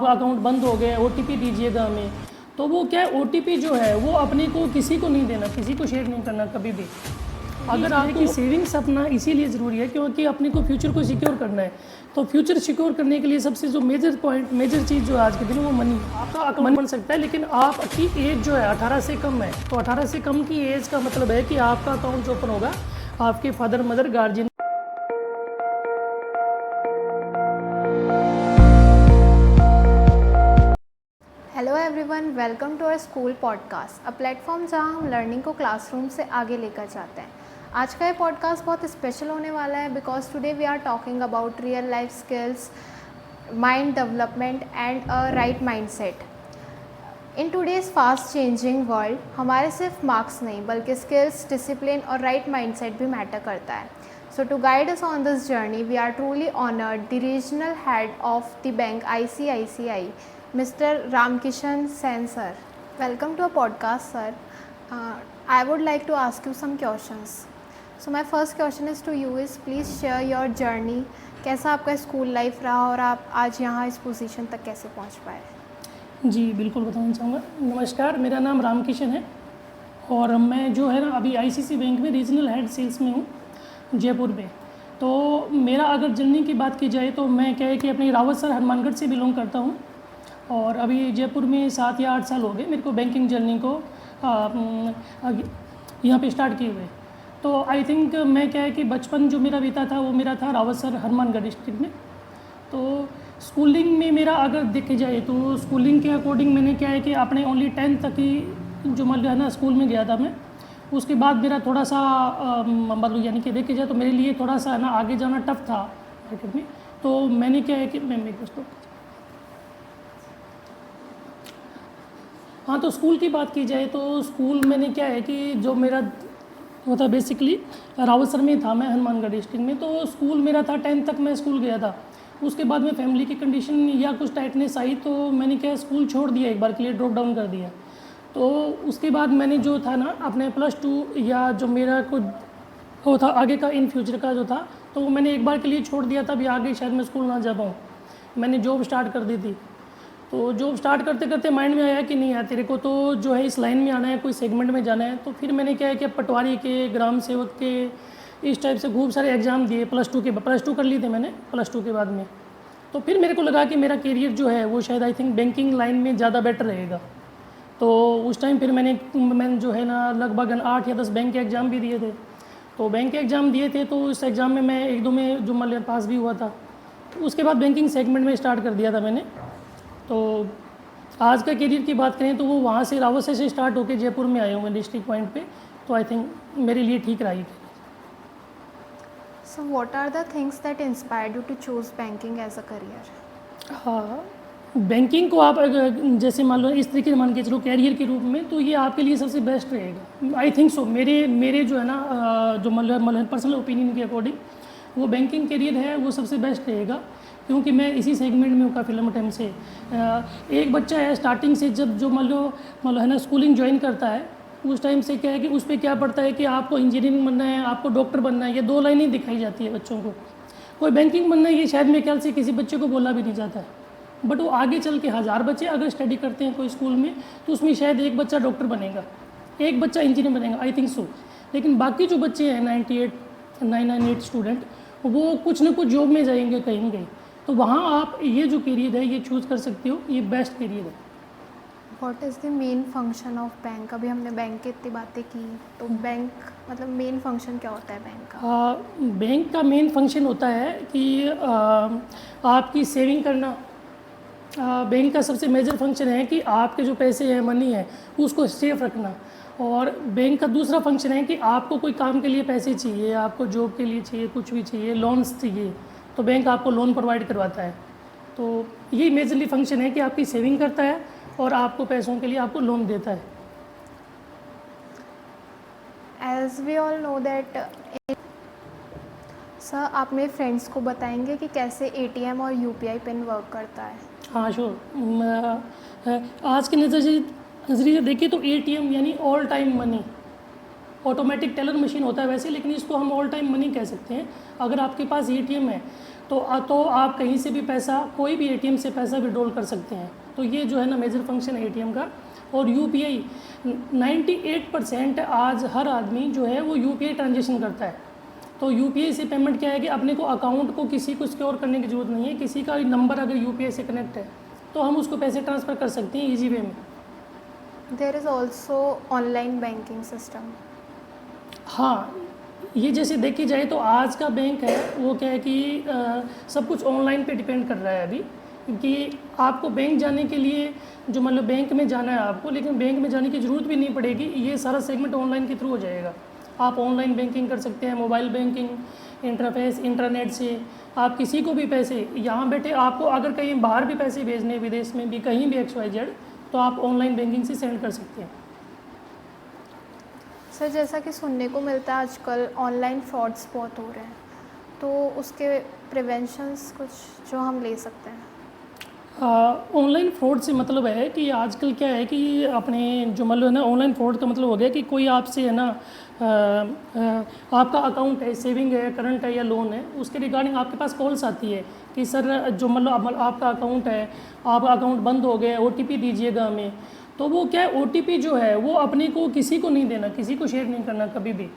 Account बंद हो गया, OTP दीजिएगा हमें। तो वो क्या है, OTP जो है वो अपने को किसी को नहीं देना, किसी को शेयर नहीं करना कभी भी। अगर आपकी सेविंग्स अपना इसीलिए ज़रूरी है क्योंकि अपने को फ्यूचर को सिक्योर करना है। तो फ्यूचर सिक्योर करने के लिए सबसे जो मेजर चीज़ जो आज के दिन वो मनी। आपका अकाउंट बन सकता है लेकिन आपकी एज जो है 18 से कम है। तो 18 से कम की एज का मतलब है कि आपका अकाउंट जो ओपन होगा आपके father mother guardian. Hello everyone, welcome to our school podcast, a platform जहां हम लर्निंग को क्लासरूम से आगे लेकर जाते हैं। आज का ये पॉडकास्ट बहुत स्पेशल होने वाला है because today we are talking about real life skills, mind development and a right mindset. In today's fast changing world हमारे सिर्फ मार्क्स नहीं बल्कि स्किल्स, डिसिप्लिन और राइट माइंडसेट भी मैटर करता है। So to guide us on this journey, we are truly honored the regional head of the bank ICICI, Mr. Ramkishan Sen sir. Welcome to our podcast, sir. I would like to ask you some questions. So my first question is to you is please share your journey. कैसा आपका school life रहा और आप आज यहाँ इस position तक कैसे पहुँच पाए? जी बिल्कुल बताना चाहूँगा। नमस्कार, मेरा नाम रामकिशन है और मैं जो है ना अभी ICICI बैंक में रीजनल हेड सेल्स में हूँ जयपुर में। तो मेरा अगर जर्नी की बात की जाए तो मैं क्या है कि अपने रावतसर हनुमानगढ़ से बिलोंग करता हूँ और अभी जयपुर में 7 या 8 साल हो गए मेरे को बैंकिंग जर्नी को यहाँ पे स्टार्ट किए हुए। तो आई थिंक मैं क्या है कि बचपन जो मेरा बीता था वो मेरा था रावतसर हनुमानगढ़ डिस्ट्रिक्ट में। तो स्कूलिंग में मेरा अगर देखे जाए तो स्कूलिंग के अकॉर्डिंग मैंने क्या है कि अपने ओनली 10th तक ही जो मतलब है ना स्कूल में गया था मैं। उसके बाद मेरा थोड़ा सा मतलब यानी कि देखे जाए तो मेरे लिए थोड़ा सा है ना आगे जाना टफ था मार्केट में। तो मैंने क्या है कि मैं दोस्तों हाँ, तो स्कूल की बात की जाए तो स्कूल मैंने क्या है कि जो मेरा वो था बेसिकली रावतसर में था, मैं हनुमानगढ़ डिस्ट्रिक्ट में। तो स्कूल मेरा था 10th तक मैं स्कूल गया था। उसके बाद में फैमिली की कंडीशन या कुछ टाइटनेस आई तो मैंने क्या स्कूल छोड़ दिया, एक बार के लिए ड्रॉप डाउन कर दिया। तो उसके बाद मैंने जो था ना अपने +2 या जो मेरा कुछ वो था आगे का इन फ्यूचर का जो था तो वो मैंने एक बार के लिए छोड़ दिया था। अभी आगे शायद मैं स्कूल ना जा पाऊँ। मैंने जॉब स्टार्ट कर दी थी। तो जॉब स्टार्ट करते करते माइंड में आया कि नहीं यार तेरे को तो जो है इस लाइन में आना है, कोई सेगमेंट में जाना है। तो फिर मैंने क्या है कि पटवारी के, ग्राम सेवक के, इस टाइप से खूब सारे एग्ज़ाम दिए। +2 कर लिए थे मैंने +2 के बाद में। तो फिर मेरे को लगा कि मेरा करियर जो है वो शायद आई थिंक बैंकिंग लाइन में ज़्यादा बेटर रहेगा। तो उस टाइम फिर मैंने जो है ना लगभग 8 या 10 बैंक के एग्ज़ाम भी दिए थे। तो बैंक के एग्ज़ाम दिए थे तो उस एग्ज़ाम में मैं 1-2 में जो मतलब पास भी हुआ था। तो उसके बाद बैंकिंग सेगमेंट में स्टार्ट कर दिया था मैंने। तो आज का करियर की बात करें तो वो वहाँ से रावतसर से स्टार्ट होकर जयपुर में आए हुए डिस्ट्रिक्ट पॉइंट पे। तो आई थिंक मेरे लिए ठीक रहा। So what are the things that inspired you to choose banking as a career? हाँ, बैंकिंग को आप अगर जैसे मान लो इस तरीके से मान के चलो कैरियर के रूप में तो ये आपके लिए सबसे बेस्ट रहेगा। I think so. मेरे जो है ना जो मतलब पर्सनल ओपिनियन के अकॉर्डिंग वो बैंकिंग करियर है वो सबसे बेस्ट रहेगा क्योंकि मैं इसी सेगमेंट में हूँ काफ़ी लंबे टाइम से। एक बच्चा है स्टार्टिंग से जब जो मतलब है ना स्कूलिंग ज्वाइन करता है उस टाइम से क्या है कि उस पर क्या पड़ता है कि आपको इंजीनियरिंग बनना है, आपको डॉक्टर बनना है। ये 2 लाइनें दिखाई जाती है बच्चों को। कोई बैंकिंग बनना है ये शायद मेरे ख्याल से किसी बच्चे को बोला भी नहीं जाता है। बट वो आगे चल के 1000 बच्चे अगर स्टडी करते हैं कोई स्कूल में तो उसमें शायद एक बच्चा डॉक्टर बनेगा, एक बच्चा इंजीनियर बनेगा, आई थिंक सो। लेकिन बाकी जो बच्चे हैं 998 स्टूडेंट वो कुछ ना कुछ जॉब में जाएंगे कहीं ना कहीं। तो वहाँ आप ये जो करियर है ये चूज़ कर सकते हो, ये बेस्ट करियर है। What is the main function of bank? अभी हमने बैंक की इतनी बातें की तो बैंक मतलब मेन फंक्शन क्या होता है बैंक का? बैंक का मेन फंक्शन होता है कि आपकी सेविंग करना। बैंक का सबसे मेजर फंक्शन है कि आपके जो पैसे हैं, मनी है, उसको सेफ रखना। और बैंक का दूसरा फंक्शन है कि आपको कोई काम के लिए पैसे चाहिए, आपको जॉब के लिए चाहिए, कुछ भी चाहिए, लोन्स चाहिए तो बैंक आपको लोन प्रोवाइड करवाता है। तो यही मेजरली फंक्शन है कि आपकी सेविंग करता है और आपको पैसों के लिए आपको लोन देता है। As we all know that sir, आप मेरे फ्रेंड्स को बताएंगे कि कैसे ATM और UPI पिन वर्क करता है? हाँ श्योर। आज के नज़रिए से देखिए तो ATM यानी all time money, automatic teller machine होता है वैसे, लेकिन इसको हम ऑल टाइम मनी कह सकते हैं। अगर आपके पास ATM है तो आप कहीं से भी पैसा, कोई भी एटीएम से पैसा विड्रॉल कर सकते हैं। तो ये जो है ना मेजर फंक्शन है एटीएम का। और यूपीआई 98% आज हर आदमी जो है वो यूपीआई ट्रांजेक्शन करता है। तो यूपीआई से पेमेंट क्या है कि अपने को अकाउंट को किसी को सिक्योर करने की ज़रूरत नहीं है। किसी का नंबर अगर यूपीआई से कनेक्ट है तो हम उसको पैसे ट्रांसफ़र कर सकते हैं ईजी वे में। There is also online banking system. हाँ, ये जैसे देखी जाए तो आज का बैंक है वो क्या है कि सब कुछ ऑनलाइन पे डिपेंड कर रहा है अभी। क्योंकि आपको बैंक जाने के लिए जो मतलब बैंक में जाना है आपको, लेकिन बैंक में जाने की ज़रूरत भी नहीं पड़ेगी। ये सारा सेगमेंट ऑनलाइन के थ्रू हो जाएगा। आप ऑनलाइन बैंकिंग कर सकते हैं, मोबाइल बैंकिंग, इंटरफेस, इंटरनेट से आप किसी को भी पैसे यहाँ बैठे, आपको अगर कहीं बाहर भी पैसे भेजने, विदेश में भी कहीं भी XYZ, तो आप ऑनलाइन बैंकिंग से सेंड कर सकते हैं। सर जैसा कि सुनने को मिलता है आजकल ऑनलाइन फ्रॉड्स बहुत हो रहे हैं, तो उसके प्रिवेंशंस कुछ जो हम ले सकते हैं? ऑनलाइन फ्रॉड से मतलब है कि आजकल क्या है कि अपने जो मतलब है ना, ऑनलाइन फ्रॉड का मतलब हो गया कि कोई आपसे है ना आपका अकाउंट है, सेविंग है, करंट है या लोन है, उसके रिगार्डिंग आपके पास कॉल्स आती है कि सर जो मतलब आपका अकाउंट है, आपका अकाउंट बंद हो गया, OTP दीजिएगा हमें। तो वो क्या है, OTP जो है वो अपने को किसी को नहीं देना, किसी को शेयर नहीं करना कभी भी।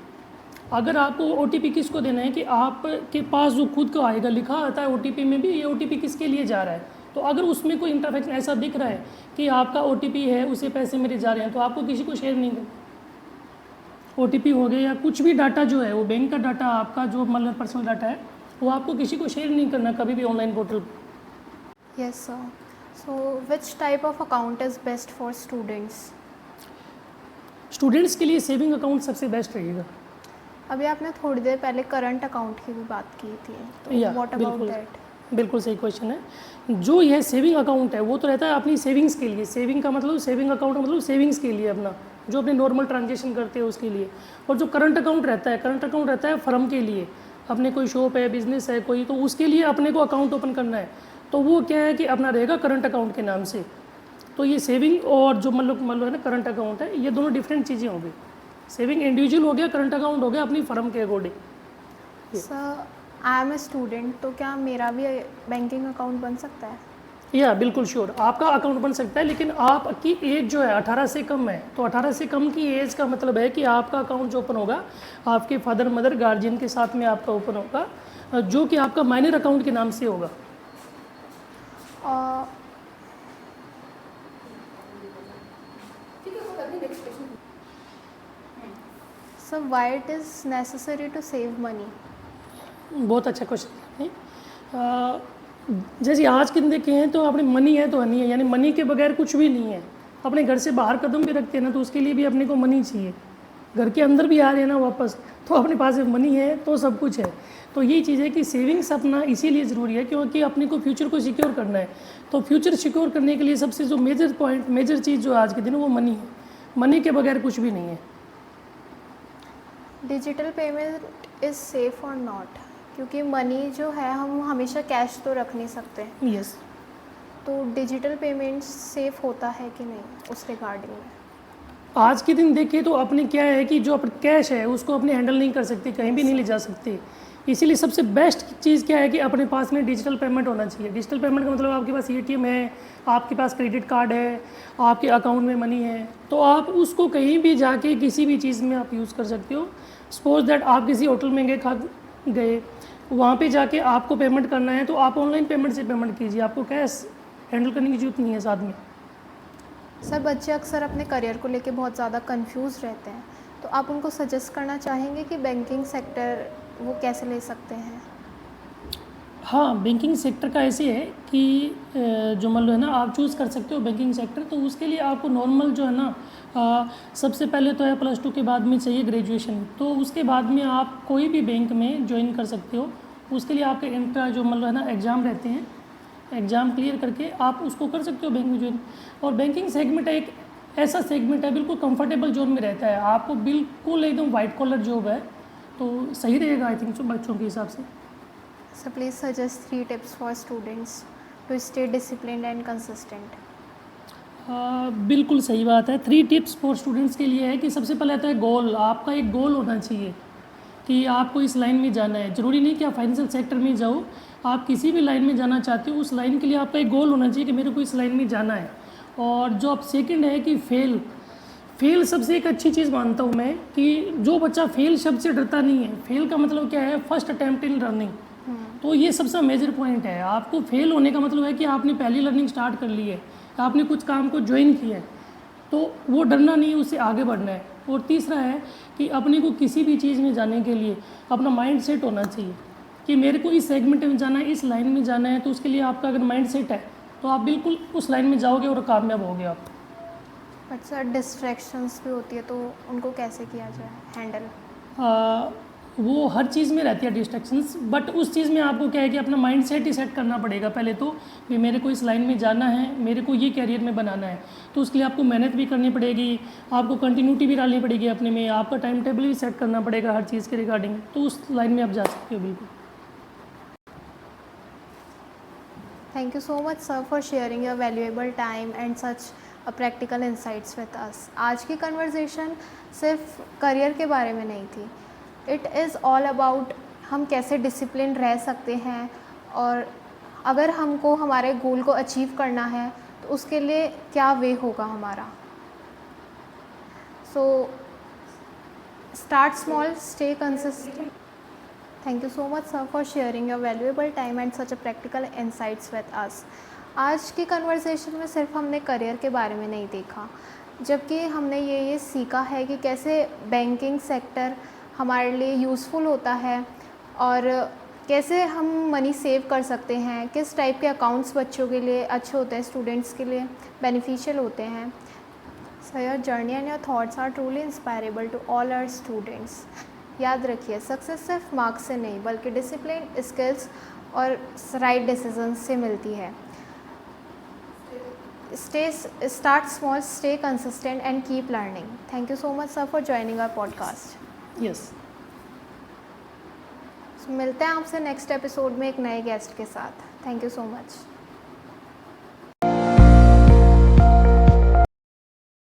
अगर आपको OTP किसको देना है कि आपके पास जो खुद का आएगा, लिखा आता है OTP में भी, ये OTP किसके लिए जा रहा है। तो अगर उसमें कोई इंटरफेक्शन ऐसा दिख रहा है कि आपका OTP है, उसे पैसे मेरे जा रहे हैं, तो आपको किसी को शेयर नहीं करना। OTP हो गया या कुछ भी डाटा जो है वो बैंक का डाटा, आपका जो मतलब पर्सनल डाटा है, वो आपको किसी को शेयर नहीं करना कभी भी ऑनलाइन पोर्टल पर। Yes sir. So which type of account is best for students? Students के लिए सेविंग अकाउंट सबसे बेस्ट रहेगा। अभी आपने थोड़ी देर पहले करंट अकाउंट की भी बात की थी, तो व्हाट अबाउट दैट? बिल्कुल सही क्वेश्चन है। जो यह सेविंग अकाउंट है वो तो रहता है अपनी सेविंग्स के लिए। सेविंग का मतलब, सेविंग अकाउंट मतलब सेविंग्स के लिए, अपना जो अपने नॉर्मल ट्रांजेक्शन करते हैं उसके लिए। और जो करंट अकाउंट रहता है, करंट अकाउंट रहता है फर्म के लिए। अपने कोई शॉप है, बिजनेस है कोई, तो उसके लिए अपने को अकाउंट ओपन करना है, तो वो क्या है कि अपना रहेगा करंट अकाउंट के नाम से। तो ये सेविंग और जो मतलब है ना करंट अकाउंट है, ये दोनों डिफरेंट चीज़ें हो गई। सेविंग इंडिविजुअल हो गया, करंट अकाउंट हो गया अपनी फर्म के according. Sir I am a student, तो क्या मेरा भी बैंकिंग अकाउंट बन सकता है? या बिल्कुल श्योर, आपका अकाउंट बन सकता है, लेकिन आपकी एज जो है 18 से कम है। तो 18 से कम की एज का मतलब है कि आपका अकाउंट जो ओपन होगा आपके फादर मदर गार्जियन के साथ में आपका ओपन होगा, जो कि आपका माइनर अकाउंट के नाम से होगा। Sir why it is necessary to save money? बहुत अच्छा क्वेश्चन है। जैसे आज के दिन देखे हैं तो अपनी मनी है तो हनी है, यानी मनी के बगैर कुछ भी नहीं है। अपने घर से बाहर कदम भी रखते हैं ना, तो उसके लिए भी अपने को मनी चाहिए। घर के अंदर भी आ रहे हैं ना वापस, तो अपने पास मनी है तो सब कुछ है। तो यही चीज़ है कि सेविंग्स अपना इसीलिए ज़रूरी है क्योंकि अपने को फ्यूचर को सिक्योर करना है। तो फ्यूचर सिक्योर करने के लिए सबसे जो मेजर पॉइंट, मेजर चीज़ जो आज के दिन वो मनी है। मनी के बगैर कुछ भी नहीं है। डिजिटल पेमेंट इज़ सेफ और नॉट? क्योंकि मनी जो है हम हमेशा कैश तो रख नहीं सकते। यस। तो डिजिटल पेमेंट सेफ होता है कि नहीं, उस रिगार्डिंग में? आज के दिन देखिए तो अपने क्या है कि जो अपन कैश है उसको अपने हैंडल नहीं कर सकते, कहीं भी नहीं ले जा सकते। इसीलिए सबसे बेस्ट चीज़ क्या है कि अपने पास में डिजिटल पेमेंट होना चाहिए। डिजिटल पेमेंट का मतलब आपके पास ATM है, आपके पास क्रेडिट कार्ड है, आपके अकाउंट में मनी है, तो आप उसको कहीं भी जाके किसी भी चीज़ में आप यूज़ कर सकते हो। सपोज दैट आप किसी होटल में गए, वहाँ पे जाके आपको पेमेंट करना है तो आप ऑनलाइन पेमेंट से पेमेंट कीजिए, आपको कैश हैंडल करने की जरूरत नहीं है साथ में। सर बच्चे अक्सर अपने करियर को लेके बहुत ज़्यादा कंफ्यूज रहते हैं, तो आप उनको सजेस्ट करना चाहेंगे कि बैंकिंग सेक्टर वो कैसे ले सकते हैं? हाँ, बैंकिंग सेक्टर का ऐसे है कि जो मतलब है ना आप चूज़ कर सकते हो बैंकिंग सेक्टर। तो उसके लिए आपको नॉर्मल जो है ना सबसे पहले तो है +2 के बाद में चाहिए ग्रेजुएशन। तो उसके बाद में आप कोई भी बैंक में ज्वाइन कर सकते हो। उसके लिए आपके इंटर जो मतलब है ना एग्ज़ाम रहते हैं, एग्ज़ाम क्लियर करके आप उसको कर सकते हो बैंक में ज्वाइन। और बैंकिंग सेगमेंट एक ऐसा सेगमेंट है बिल्कुल कंफर्टेबल जोन में रहता है, आपको बिल्कुल एकदम वाइट कॉलर जॉब है, तो सही रहेगा आई थिंक सो बच्चों के हिसाब से। Sir please suggest 3 tips for students to stay disciplined and consistent. बिल्कुल सही बात है। 3 टिप्स फॉर स्टूडेंट्स के लिए है कि सबसे पहले तो है गोल। आपका एक गोल होना चाहिए कि आपको इस लाइन में जाना है। ज़रूरी नहीं कि आप फाइनेंशियल सेक्टर में जाओ, आप किसी भी लाइन में जाना चाहते हो, उस लाइन के लिए आपका एक गोल होना चाहिए कि मेरे को इस लाइन में जाना है। और जो आप सेकंड है कि फेल सबसे एक अच्छी चीज़ मानता हूँ मैं, कि जो बच्चा फेल शब्द से डरता नहीं है। फेल का मतलब क्या है? First attempt in learning. तो ये सबसे मेजर पॉइंट है। आपको फेल होने का मतलब है कि आपने पहली लर्निंग स्टार्ट कर ली है, आपने कुछ काम को ज्वाइन किया है, तो वो डरना नहीं, उससे आगे बढ़ना है। और तीसरा है कि अपने को किसी भी चीज़ में जाने के लिए अपना माइंड सेट होना चाहिए कि मेरे को इस सेगमेंट में जाना है, इस लाइन में जाना है। तो उसके लिए आपका अगर माइंड सेट है तो आप बिल्कुल उस लाइन में जाओगे और कामयाब होगे आप। बट सर डिस्ट्रैक्शंस भी होती है, तो उनको कैसे किया जाए हैंडल? वो हर चीज़ में रहती है डिस्ट्रैक्शंस, बट उस चीज़ में आपको क्या है कि अपना माइंड सेट ही सेट करना पड़ेगा पहले तो, कि मेरे को इस लाइन में जाना है, मेरे को ये कैरियर में बनाना है। तो उसके लिए आपको मेहनत भी करनी पड़ेगी, आपको कंटिन्यूटी भी डालनी पड़ेगी अपने में, आपका टाइम टेबल भी सेट करना पड़ेगा हर चीज़ के रिगार्डिंग। तो उस लाइन में आप जा सकते हो बिल्कुल। Thank you so much sir for sharing your valuable time and such practical insights with us. आज की कन्वर्सेशन सिर्फ करियर के बारे में नहीं थी, इट इज़ ऑल अबाउट हम कैसे डिसिप्लिन रह सकते हैं, और अगर हमको हमारे गोल को अचीव करना है तो उसके लिए क्या वे होगा हमारा। So start small, stay consistent. Thank you so much sir for sharing your valuable time and such a practical insights with us. आज की कन्वर्सेशन में सिर्फ हमने करियर के बारे में नहीं देखा, जबकि हमने ये सीखा है कि कैसे बैंकिंग सेक्टर हमारे लिए यूज़फुल होता है, और कैसे हम मनी सेव कर सकते हैं, किस टाइप के अकाउंट्स बच्चों के लिए अच्छे होते हैं, स्टूडेंट्स के लिए बेनिफिशियल होते हैं। So your journey and your thoughts are truly inspirable to all our students. याद रखिए, सक्सेस सिर्फ मार्क्स से नहीं बल्कि डिसिप्लिन, स्किल्स और राइट डिसीजन से मिलती है। Start small, stay consistent and keep learning. Thank you so much sir for joining our podcast. Yes. मिलते हैं आपसे नेक्स्ट एपिसोड में एक नए गेस्ट के साथ। Thank you so much.